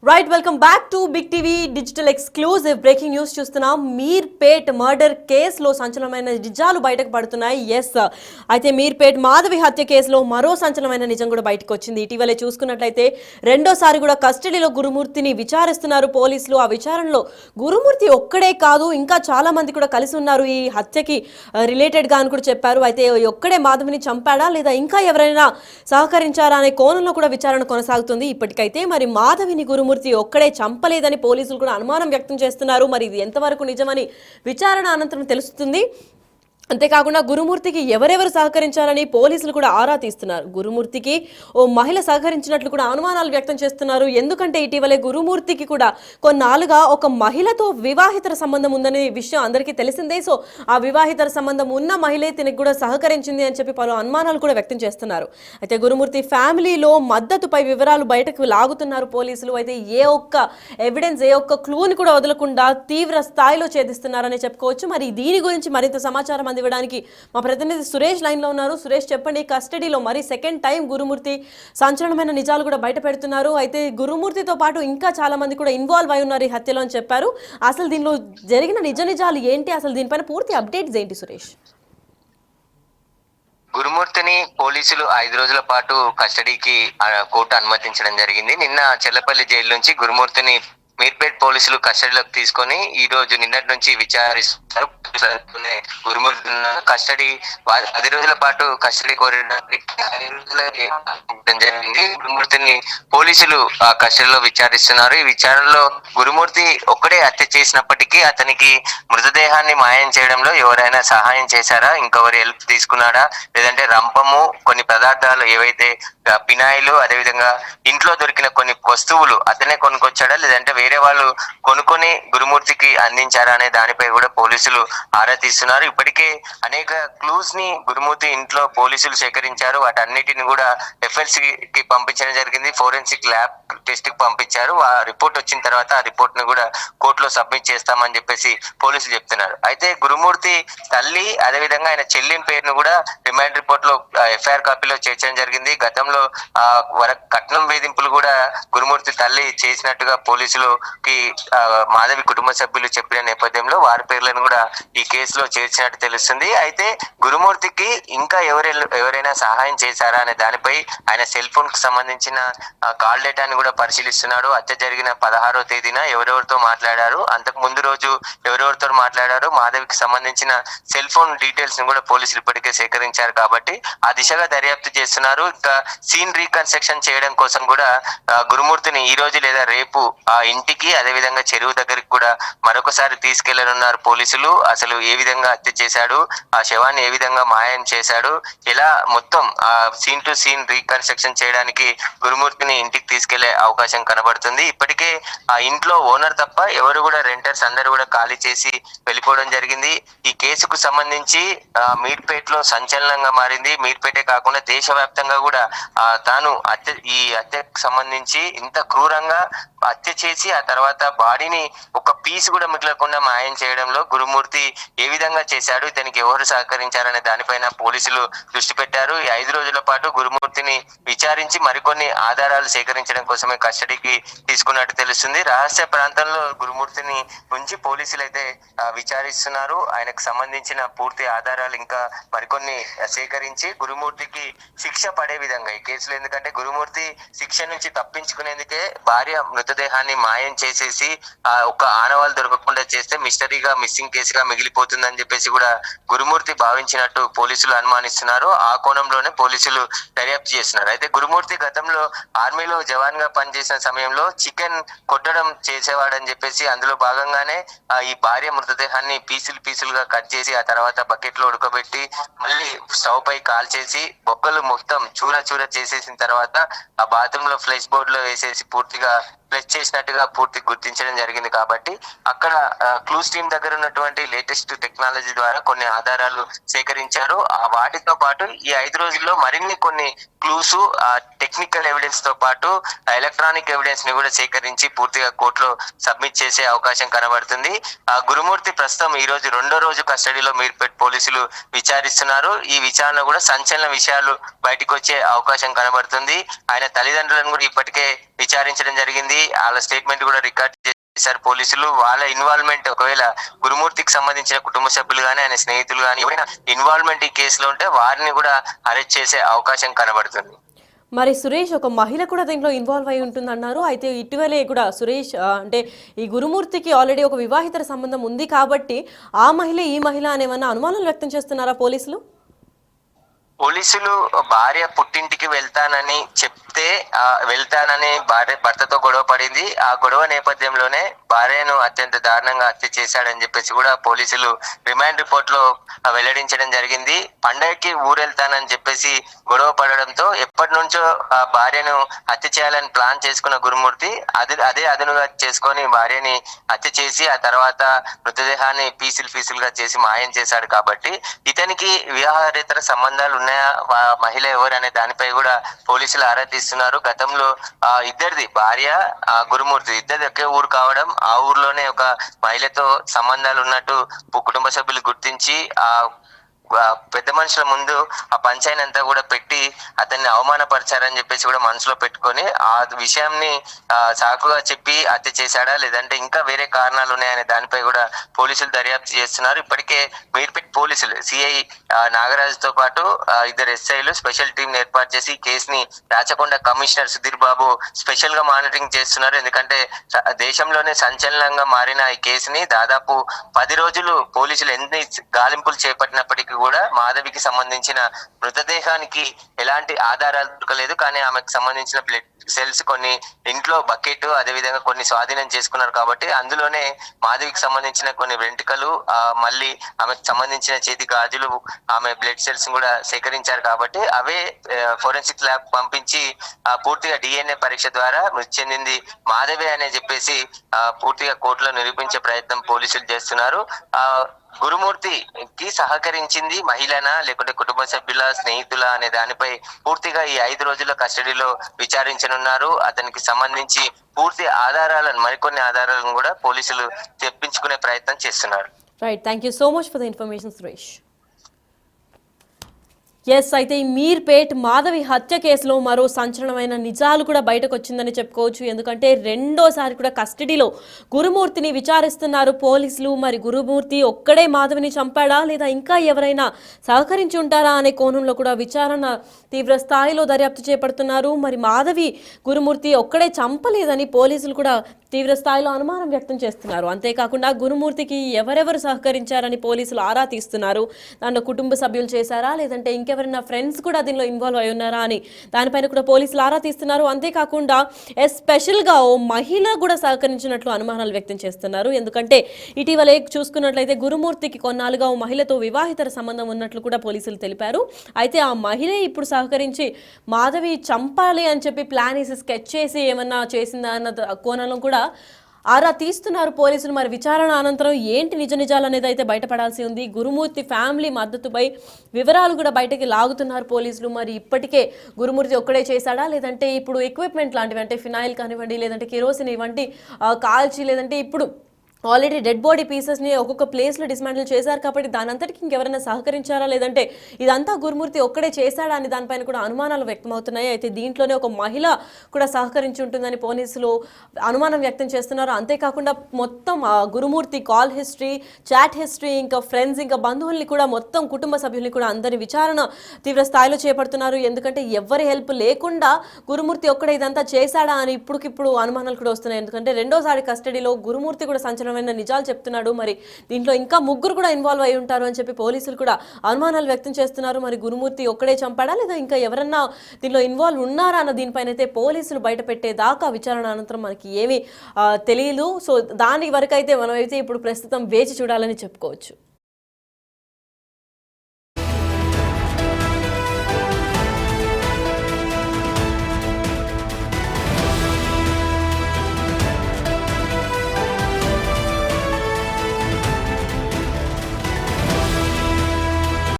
Right welcome back to big TV digital exclusive breaking news చూస్తున్నాం. Meerpet murder కేసులో సంచలనమైన నిజాలు బయటకు పడుతున్నాయి. అయితే మీర్పేట్ మాధవి హత్య కేసులో మరో సంచలనమైన నిజం కూడా బయటకు వచ్చింది. ఇటీవలే చూసుకున్నట్లయితే రెండోసారి కూడా కస్టడీలో గురుమూర్తిని విచారిస్తున్నారు పోలీసులు. ఆ విచారణలో గురుమూర్తి ఒక్కడే కాదు, ఇంకా చాలా మంది కూడా కలిసి ఉన్నారు ఈ హత్యకి రిలేటెడ్ గా అని కూడా చెప్పారు. అయితే ఒక్కడే మాధవిని చంపాడా లేదా ఇంకా ఎవరైనా సహకరించారా అనే కోణంలో కూడా విచారణ కొనసాగుతుంది. ఇప్పటికైతే మరి మాధవిని గురుమూర్తి ఒక్కడే చంపలేదని పోలీసులు కూడా అనుమానం వ్యక్తం చేస్తున్నారు. మరి ఇది ఎంతవరకు నిజమని విచారణ అనంతరం తెలుస్తుంది. అంతేకాకుండా గురుమూర్తికి ఎవరెవరు సహకరించాలని పోలీసులు కూడా ఆరా తీస్తున్నారు. గురుమూర్తికి ఓ మహిళ సహకరించినట్లు కూడా అనుమానాలు వ్యక్తం చేస్తున్నారు. ఎందుకంటే ఇటీవలే గురుమూర్తికి కూడా కొన్నాళ్ళుగా ఒక మహిళతో వివాహితర సంబంధం ఉందనే విషయం అందరికీ తెలిసిందే. సో ఆ వివాహితర సంబంధం ఉన్న మహిళే తినకు కూడా సహకరించింది అని చెప్పి పలు అనుమానాలు కూడా వ్యక్తం చేస్తున్నారు. అయితే గురుమూర్తి ఫ్యామిలీలో మద్దతుపై వివరాలు బయటకు లాగుతున్నారు పోలీసులు. అయితే ఏ ఒక్క ఎవిడెన్స్, ఏ ఒక్క క్లూని కూడా వదలకుండా తీవ్ర స్థాయిలో ఛేదిస్తున్నారని చెప్పుకోవచ్చు. మరి దీని గురించి మరింత సమాచారం ఇవ్వడానికి మా ప్రతినిధి సురేష్ లైన్ లో ఉన్నారు. సురేష్, చెప్పండి, కస్టడీలో మరి సెకండ్ టైం గురుమూర్తి సంచలనమైన నిజాలు కూడా బయట పెడుతున్నారు. అయితే గురుమూర్తితో పాటు ఇంకా చాలా మంది కూడా ఇన్వాల్వ్ అయి ఉన్నారు ఈ హత్యలో అని చెప్పారు. అసలు దీనిలో జరిగిన నిజాలు ఏంటి, అసలు దీనిపైన పూర్తి అప్డేట్స్ ఏంటి సురేష్? గురుమూర్తిని పోలీసులు 5 రోజుల పాటు కస్టడీకి కోర్టు అనుమతించడం జరిగింది. నిన్న చెల్లపల్లి జైలు నుంచి గురుమూర్తిని మీర్పేట్ పోలీసులు కస్టడీలోకి తీసుకొని ఈ రోజు నిన్నటి నుంచి విచారిస్తారు. గురుమూర్తి కస్టడీ 10 రోజుల పాటు కస్టడీ కోరడానికి జరిగింది. గురుమూర్తిని పోలీసులు కస్టడీలో విచారిస్తున్నారు. ఈ విచారణలో గురుమూర్తి ఒక్కడే హత్య చేసినప్పటికీ అతనికి మృతదేహాన్ని మాయం చేయడంలో ఎవరైనా సహాయం చేశారా, ఇంకెవరి హెల్ప్ తీసుకున్నాడా, లేదంటే రంపము, కొన్ని పదార్థాలు ఏవైతే పినాయిలు, అదేవిధంగా ఇంట్లో దొరికిన కొన్ని వస్తువులు అతనే కొనుక్కొచ్చాడా, లేదంటే వేరే వాళ్ళు కొనుక్కొని గురుమూర్తికి అందించారా అనే దానిపై కూడా పోలీసులు ఆరా తీస్తున్నారు. ఇప్పటికే అనేక క్లూస్ ని గురుమూర్తి ఇంట్లో పోలీసులు సేకరించారు. వాటన్నిటిని కూడా ఎఫ్ఎల్సి కి పంపించడం జరిగింది. ఫోరెన్సిక్ ల్యాబ్ టెస్ట్ కి పంపించారు. ఆ రిపోర్ట్ వచ్చిన తర్వాత ఆ రిపోర్ట్ ని కూడా కోర్టులో సబ్మిట్ చేస్తామని చెప్పేసి పోలీసులు చెప్తున్నారు. అయితే గురుమూర్తి తల్లి, అదేవిధంగా ఆయన చెల్లిని పేరును కూడా రిమాండ్ రిపోర్ట్ లో ఎఫ్ఐఆర్ కాపీలో చేర్చడం జరిగింది. గతంలో కట్నం వేధింపులు కూడా గురుమూర్తి తల్లి చేసినట్టుగా పోలీసులకి మాధవి కుటుంబ సభ్యులు చెప్పిన నేపథ్యంలో వారి పేర్లను కూడా ఈ కేసులో చేర్చినట్టు తెలుస్తుంది. అయితే గురుమూర్తికి ఇంకా ఎవరైనా సహాయం చేశారా అనే దానిపై ఆయన సెల్ ఫోన్ కు సంబంధించిన కాల్ డేటాని కూడా పరిశీలిస్తున్నాడు. హత్య జరిగిన 16వ తేదీన ఎవరెవరితో మాట్లాడారు, అంతకు ముందు రోజు ఎవరెవరితో మాట్లాడారు, మాధవికి సంబంధించిన సెల్ ఫోన్ డీటెయిల్స్ ని కూడా పోలీసులు ఇప్పటికే సేకరించారు. కాబట్టి ఆ దిశగా దర్యాప్తు చేస్తున్నారు. ఇంకా సీన్ రీకన్స్ట్రక్షన్ చేయడం కోసం కూడా గురుమూర్తిని ఈ రోజు లేదా రేపు ఆ ఇంటికి, అదేవిధంగా చెరువు దగ్గరికి కూడా మరొకసారి తీసుకెళ్లనున్నారు పోలీసులు. అసలు ఏ విధంగా హత్య చేశాడు, ఆ శవాన్ని ఏ విధంగా మాయం చేశాడు, ఇలా మొత్తం ఆ సీన్ టు సీన్ రీకన్స్ట్రక్షన్ చేయడానికి గురుమూర్తిని ఇంటికి తీసుకెళ్లే అవకాశం కనబడుతుంది. ఇప్పటికే ఆ ఇంట్లో ఓనర్ తప్ప ఎవరు కూడా రెంటర్స్ అందరూ కూడా ఖాళీ చేసి వెళ్ళిపోవడం జరిగింది. ఈ కేసుకు సంబంధించి మీర్పేట్ లో సంచలనంగా మారింది. మీర్పేటే కాకుండా దేశవ్యాప్తంగా కూడా తాను ఈ హత్యకు సంబంధించి ఇంత క్రూరంగా హత్య చేసి ఆ తర్వాత బాడీని ఒక పీస్ కూడా మిగలకుండా మాయం చేయడంలో గురుమూర్తి ఏ విధంగా చేశాడు, ఇతనికి ఎవరు సహకరించారనే దానిపైన పోలీసులు దృష్టి పెట్టారు. ఈ 5 రోజుల పాటు గురుమూర్తిని విచారించి మరికొన్ని ఆధారాలు సేకరించడం కోసమే కస్టడీకి తీసుకున్నట్టు తెలుస్తుంది. రహస్య ప్రాంతంలో గురుమూర్తిని ఉంచి పోలీసులు అయితే విచారిస్తున్నారు. ఆయనకు సంబంధించిన పూర్తి ఆధారాలు ఇంకా మరికొన్ని సేకరించి గురుమూర్తికి శిక్ష పడే విధంగా ఈ కేసులో, ఎందుకంటే గురుమూర్తి శిక్ష నుంచి తప్పించుకునేందుకే భార్య మృతదేహాన్ని మాయం చేసేసి ఒక ఆనవాళ్ళు దొరకకుండా చేస్తే మిస్టరీగా మిస్సింగ్ కేసుగా మిగిలిపోతుందని చెప్పేసి కూడా గురుమూర్తి భావించినట్టు పోలీసులు అనుమానిస్తున్నారు. ఆ కోణంలోనే పోలీసులు దర్యాప్తు చేస్తున్నారు. అయితే గురుమూర్తి గతంలో ఆర్మీలో జవాన్ గా పనిచేసిన సమయంలో చికెన్ కొట్టడం చేసేవాడని చెప్పేసి అందులో భాగంగానే ఈ భార్య మృతదేహాన్ని పీసులుగా కట్ చేసి ఆ తర్వాత బకెట్ లో ఉడకబెట్టి మళ్ళీ స్టవ్ పై కాల్ చేసి బొక్కలు మొత్తం చూర చేసేసిన తర్వాత ఆ బాత్రూమ్ లో ఫ్లెష్ బోర్డ్ లో వేసేసి పూర్తిగా ప్లస్ చేసినట్టుగా పూర్తి గుర్తించడం జరిగింది. కాబట్టి అక్కడ క్లూస్ టీమ్ దగ్గర ఉన్నటువంటి లేటెస్ట్ టెక్నాలజీ ద్వారా కొన్ని ఆధారాలు సేకరించారు. వాటితో పాటు ఈ 5 రోజుల్లో మరిన్ని కొన్ని క్లూస్ టెక్నికల్ ఎవిడెన్స్ తో పాటు ఎలక్ట్రానిక్ ఎవిడెన్స్ ని కూడా సేకరించి పూర్తిగా కోర్టులో సబ్మిట్ చేసే అవకాశం కనబడుతుంది. గురుమూర్తి ప్రస్తుతం ఈ రోజు రెండో రోజు కస్టడీలో మీర్పేట్ పోలీసులు విచారిస్తున్నారు. ఈ విచారణ కూడా సంచలన విషయాలు బయటకు వచ్చే అవకాశం కనబడుతుంది. ఆయన తల్లిదండ్రులను కూడా ఇప్పటికే విచారించడం జరిగింది. వాళ్ళ స్టేట్మెంట్ కూడా రికార్డ్ చేశారు పోలీసులు. వాళ్ళ ఇన్వాల్వ్మెంట్, ఒకవేళ గురుమూర్తికి సంబంధించిన కుటుంబ సభ్యులు కానీ ఆయన స్నేహితులు కానీ ఎవరైనా ఇన్వాల్వ్మెంట్ ఈ కేసులో ఉంటే వారిని కూడా అరెస్ట్ చేసే అవకాశం కనబడుతుంది. మరి సురేష్, ఒక మహిళ కూడా దీంట్లో ఇన్వాల్వ్ అయి ఉంటుందన్నారు. అయితే ఇటీవలే కూడా సురేష్ అంటే ఈ గురుమూర్తికి ఆల్రెడీ ఒక వివాహితర సంబంధం ఉంది కాబట్టి ఆ మహిళ ఈ మహిళ అనేమన్నా అనుమానాలు వ్యక్తం చేస్తున్నారా పోలీసులు? పోలీసులు భార్య పుట్టింటికి వెళ్తానని చెప్తే వెళ్తానని భర్తతో గొడవ పడింది. ఆ గొడవ నేపథ్యంలోనే భార్యను అత్యంత దారుణంగా హత్య చేశాడని చెప్పేసి కూడా పోలీసులు రిమాండ్ రిపోర్ట్ లో వెల్లడించడం జరిగింది. పండగకి ఊరెళ్తానని చెప్పేసి గొడవ పడడంతో ఎప్పటి నుంచో ఆ భార్యను హత్య చేయాలని ప్లాన్ చేసుకున్న గురుమూర్తి అదే అదునుగా చేసుకొని భార్యని హత్య చేసి ఆ తర్వాత మృతదేహాన్ని పీసులుగా చేసి మాయం చేశాడు. కాబట్టి ఇతనికి వివాహేతర సంబంధాలు ఉన్నాయా, మహిళ ఎవరు అనే దానిపై కూడా పోలీసులు ఆరా తీస్తున్నారు. గతంలో ఇద్దరిది భార్య గురుమూర్తి ఇద్దరిది ఒకే ఊరు కావడం, ఆ ఊర్లోనే ఒక మహిళతో సంబంధాలు ఉన్నట్టు కుటుంబ సభ్యులు గుర్తించి పెద్ద మనుషుల ముందు ఆ పంచాయతీ అంతా కూడా పెట్టి అతన్ని అవమానపరిచారని చెప్పేసి కూడా మనసులో పెట్టుకొని ఆ విషయాన్ని సాకుగా చెప్పి హత్య చేశాడా లేదంటే ఇంకా వేరే కారణాలు ఉన్నాయనే దానిపై కూడా పోలీసులు దర్యాప్తు చేస్తున్నారు. ఇప్పటికే మీర్పేట్ పోలీసులు సిఐ నాగరాజుతో పాటు ఇద్దరు ఎస్ఐలు స్పెషల్ టీం ఏర్పాటు చేసి ఈ కేసుని రాచకొండ కమిషనర్ సుధీర్ బాబు స్పెషల్ గా మానిటరింగ్ చేస్తున్నారు. ఎందుకంటే దేశంలోనే సంచలనంగా మారిన ఈ కేసుని దాదాపు 10 రోజులు పోలీసులు ఎన్ని గాలింపులు చేపట్టినప్పటికీ కూడా మాధవికి సంబంధించిన మృతదేహానికి ఎలాంటి ఆధారాలు దొరకలేదు. కానీ ఆమెకు సంబంధించిన బ్లడ్ సెల్స్ కొన్ని ఇంట్లో బకెట్ అదేవిధంగా కొన్ని స్వాధీనం చేసుకున్నారు. కాబట్టి అందులోనే మాధవికి సంబంధించిన కొన్ని వెంట్రుకలు మళ్ళీ ఆమెకు సంబంధించిన చేతి గాజులు ఆమె బ్లడ్ సెల్స్ కూడా సేకరించారు. కాబట్టి అవే ఫోరెన్సిక్ ల్యాబ్ పంపించి పూర్తిగా DNA పరీక్ష ద్వారా మృతి చెందింది మాధవి అనే చెప్పేసి పూర్తిగా కోర్టులో నిరూపించే ప్రయత్నం పోలీసులు చేస్తున్నారు. గురుమూర్తికి సహకరించింది మహిళనా లేకుంటే కుటుంబ సభ్యుల స్నేహితుల అనే దానిపై పూర్తిగా ఈ 5 రోజుల కస్టడీలో విచారించనున్నారు. అతనికి సంబంధించి పూర్తి ఆధారాలను మరికొన్ని ఆధారాలను కూడా పోలీసులు తెప్పించుకునే ప్రయత్నం చేస్తున్నారు. Right, thank you so much for the information Suresh. Yes, అయితే ఈ మీర్పేట్ మాధవి హత్య కేసులో మరో సంచలనమైన నిజాలు కూడా బయటకు వచ్చిందని చెప్పుకోవచ్చు. ఎందుకంటే రెండోసారి కూడా కస్టడీలో గురుమూర్తిని విచారిస్తున్నారు పోలీసులు. మరి గురుమూర్తి ఒక్కడే మాధవిని చంపాడా లేదా ఇంకా ఎవరైనా సహకరించి ఉంటారా అనే కోణంలో కూడా విచారణ తీవ్ర స్థాయిలో దర్యాప్తు చేపడుతున్నారు. మరి మాధవి గురుమూర్తి ఒక్కడే చంపలేదని పోలీసులు కూడా తీవ్ర స్థాయిలో అనుమానం వ్యక్తం చేస్తున్నారు. అంతేకాకుండా గురుమూర్తికి ఎవరెవరు సహకరించారని పోలీసులు ఆరా తీస్తున్నారు. దాంట్లో కుటుంబ సభ్యులు చేశారా లేదంటే ఇంకెవరైనా ఫ్రెండ్స్ కూడా దీనిలో ఇన్వాల్వ్ అయి ఉన్నారా అని దానిపైన కూడా పోలీసులు ఆరా తీస్తున్నారు. అంతేకాకుండా ఎస్పెషల్గా ఓ మహిళ కూడా సహకరించినట్లు అనుమానాలు వ్యక్తం చేస్తున్నారు. ఎందుకంటే ఇటీవలే చూసుకున్నట్లయితే గురుమూర్తికి కొన్నాళ్ళుగా ఓ మహిళతో వివాహితర సంబంధం ఉన్నట్లు కూడా పోలీసులు తెలిపారు. అయితే ఆ మహిళ ఇప్పుడు సహకరించి మాధవి చంపాలి అని చెప్పి ప్లాన్ వేసి స్కెచ్ చేసి ఏమన్నా చేసిందా అన్న కోణంలో కూడా ఆరా తీస్తున్నారు పోలీసులు. మరి విచారణ అనంతరం ఏంటి నిజాలు అనేది అయితే బయటపడాల్సి ఉంది. గురుమూర్తి ఫ్యామిలీ మద్దతుపై వివరాలు కూడా బయటకి లాగుతున్నారు పోలీసులు. మరి ఇప్పటికే గురుమూర్తి ఒక్కడే చేశాడా లేదంటే ఇప్పుడు ఎక్విప్మెంట్ లాంటివి అంటే ఫినాయిల్ కానివ్వండి లేదంటే కెరోసిన్ ఇవ్వండి కాల్చి లేదంటే ఇప్పుడు ఆల్రెడీ డెడ్ బాడీ పీసెస్ని ఒక్కొక్క ప్లేస్లో డిస్మాంటిల్ చేశారు. కాబట్టి దాని అంతటికి ఇంకెవరైనా సహకరించారా లేదంటే ఇదంతా గురుమూర్తి ఒక్కడే చేశాడా అని దానిపైన కూడా అనుమానాలు వ్యక్తమవుతున్నాయి. అయితే దీంట్లోనే ఒక మహిళ కూడా సహకరించి ఉంటుందని పోలీసులు అనుమానం వ్యక్తం చేస్తున్నారు. అంతేకాకుండా మొత్తం గురుమూర్తి కాల్ హిస్టరీ, చాట్ హిస్టరీ, ఇంకా ఫ్రెండ్స్, ఇంకా బంధువుల్ని కూడా మొత్తం కుటుంబ సభ్యుల్ని కూడా అందరి విచారణ తీవ్ర స్థాయిలో చేపడుతున్నారు. ఎందుకంటే ఎవరి హెల్ప్ లేకుండా గురుమూర్తి ఒక్కడే ఇదంతా చేశాడా అని ఇప్పుడుకిప్పుడు అనుమానాలు కూడా వస్తున్నాయి. ఎందుకంటే రెండోసారి కస్టడీలో గురుమూర్తి కూడా సంచలనం నిజాలు చెప్తున్నాడు. మరి దీంట్లో ఇంకా ముగ్గురు కూడా ఇన్వాల్వ్ అయి ఉంటారు అని చెప్పి పోలీసులు కూడా అనుమానాలు వ్యక్తం చేస్తున్నారు. మరి గురుమూర్తి ఒక్కడే చంపాడా లేదా ఇంకా ఎవరన్నా దీనిలో ఇన్వాల్వ్ ఉన్నారా అన్న దీనిపైన అయితే పోలీసులు బయట పెట్టేదాకా విచారణ అనంతరం మనకి ఏమీ తెలియదు. సో దాని వరకు అయితే మనమైతే ఇప్పుడు ప్రస్తుతం వేచి చూడాలని చెప్పుకోవచ్చు.